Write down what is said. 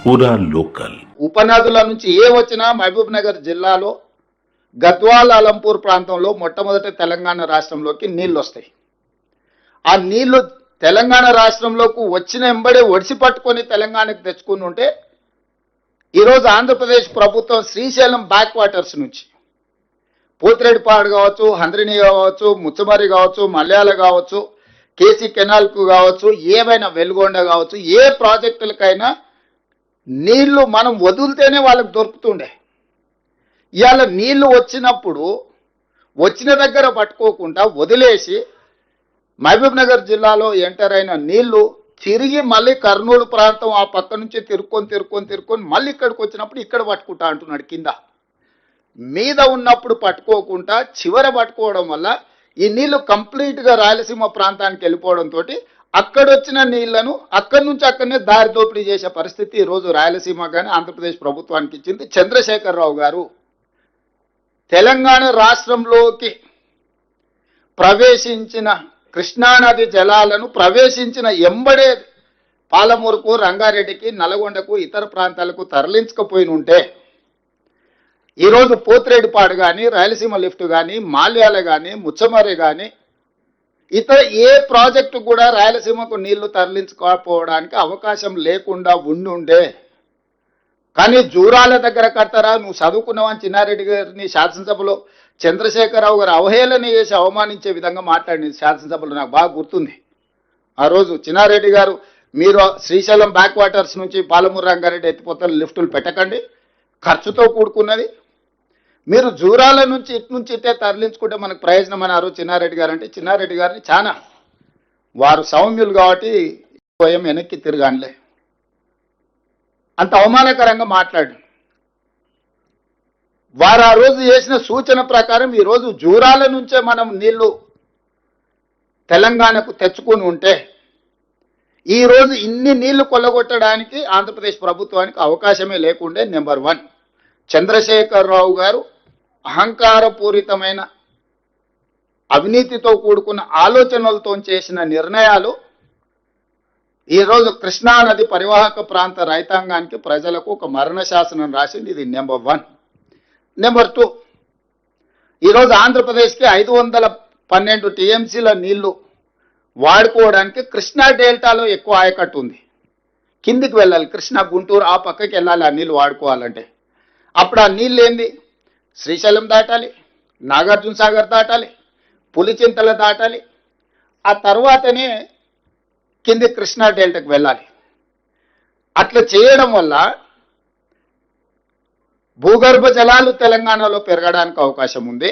పూరా లోకల్. ఉపనదుల నుంచి ఏ వచ్చినా మహబూబ్ నగర్ జిల్లాలో గద్వాల్ అలంపూర్ ప్రాంతంలో మొట్టమొదటి తెలంగాణ రాష్ట్రంలోకి నీళ్లు వస్తాయి. ఆ నీళ్లు తెలంగాణ రాష్ట్రంలోకి వచ్చిన ఎంబడే ఒడిసి పట్టుకొని తెలంగాణకు తెచ్చుకుని ఉంటే ఈరోజు ఆంధ్రప్రదేశ్ ప్రభుత్వం శ్రీశైలం బ్యాక్ వాటర్స్ నుంచి పోతిరెడ్డిపాడు కావచ్చు, హంద్రిని కావచ్చు, ముచ్చమరి కావచ్చు, మల్యాల కావచ్చు, కేసీ కెనాల్కు కావచ్చు, ఏవైనా వెలుగొండ కావచ్చు, ఏ ప్రాజెక్టులకైనా నీళ్లు మనం వదిలితేనే వాళ్ళకి దొరుకుతుండే. ఇవాళ నీళ్లు వచ్చినప్పుడు వచ్చిన దగ్గర పట్టుకోకుండా వదిలేసి మహబూబ్ నగర్ జిల్లాలో ఎంటర్ అయిన నీళ్లు తిరిగి మళ్ళీ కర్నూలు ప్రాంతం ఆ పక్క నుంచి తిరుక్కొని మళ్ళీ ఇక్కడికి వచ్చినప్పుడు ఇక్కడ పట్టుకుంటా అంటున్నాడు. కింద మీద ఉన్నప్పుడు పట్టుకోకుండా చివర పట్టుకోవడం వల్ల ఈ నీళ్లు కంప్లీట్గా రాయలసీమ ప్రాంతానికి వెళ్ళిపోవడంతో అక్కడొచ్చిన నీళ్లను అక్కడి నుంచి అక్కడనే దారి దోపిడీ చేసే పరిస్థితి ఈరోజు రాయలసీమ కానీ ఆంధ్రప్రదేశ్ ప్రభుత్వానికి ఇచ్చింది. చంద్రశేఖరరావు గారు తెలంగాణ రాష్ట్రంలోకి ప్రవేశించిన కృష్ణానది జలాలను ప్రవేశించిన ఎంబడే పాలమూరుకు, రంగారెడ్డికి, నల్గొండకు, ఇతర ప్రాంతాలకు తరలించకపోయి ఉంటే ఈరోజు పోతిరెడ్డిపాడు కానీ, రాయలసీమ లిఫ్ట్ కానీ, మాల్యాల కానీ, ముచ్చమరి కానీ ఇతర ఏ ప్రాజెక్టు కూడా రాయలసీమకు నీళ్లు తరలించుకోకపోవడానికి అవకాశం లేకుండా ఉండుండే. కానీ జూరాల దగ్గర కడతారా, నువ్వు చదువుకున్నావని చిన్నారెడ్డి గారిని శాసనసభలో చంద్రశేఖరరావు గారు అవహేళన చేసి అవమానించే విధంగా మాట్లాడింది శాసనసభలో. నాకు బాగా గుర్తుంది. ఆ రోజు చిన్నారెడ్డి గారు, మీరు శ్రీశైలం బ్యాక్ వాటర్స్ నుంచి పాలమూరు రంగారెడ్డి ఎత్తిపోతలు లిఫ్టులు పెట్టకండి, ఖర్చుతో కూడుకున్నది, మీరు జూరాల నుంచి ఇటు నుంచి ఇట్టే తరలించుకుంటే మనకు ప్రయోజనం అని ఆ రోజు చిన్నారెడ్డి గారు అంటే, చిన్నారెడ్డి గారిని చాలా వారు సౌమ్యులు కాబట్టి స్వయం వెనక్కి తిరగానులే అంత అవమానకరంగా మాట్లాడు. వారు ఆ రోజు చేసిన సూచన ప్రకారం ఈరోజు జూరాల నుంచే మనం నీళ్లు తెలంగాణకు తెచ్చుకుని ఉంటే ఈరోజు ఇన్ని నీళ్లు కొల్లగొట్టడానికి ఆంధ్రప్రదేశ్ ప్రభుత్వానికి అవకాశమే లేకుండే. నెంబర్ 1, చంద్రశేఖరరావు గారు అహంకారపూరితమైన అవినీతితో కూడుకున్న ఆలోచనలతో చేసిన నిర్ణయాలు ఈరోజు కృష్ణానది పరివాహక ప్రాంత రైతాంగానికి, ప్రజలకు ఒక మరణ శాసనం రాసింది. ఇది నెంబర్ 1. నెంబర్ 2, ఈరోజు ఆంధ్రప్రదేశ్కి 512 టీఎంసీల నీళ్లు వాడుకోవడానికి కృష్ణా డెల్టాలో ఎక్కువ ఆయకట్టు ఉంది. కిందికి వెళ్ళాలి, కృష్ణా గుంటూరు ఆ పక్కకి వెళ్ళాలి ఆ నీళ్ళు వాడుకోవాలంటే. అప్పుడు ఆ నీళ్ళు ఏంది, శ్రీశైలం దాటాలి, నాగార్జున సాగర్ దాటాలి, పులిచింతల దాటాలి, ఆ తర్వాతనే కింది కృష్ణా డెల్టాకు వెళ్ళాలి. అట్లా చేయడం వల్ల భూగర్భ జలాలు తెలంగాణలో పెరగడానికి అవకాశం ఉంది.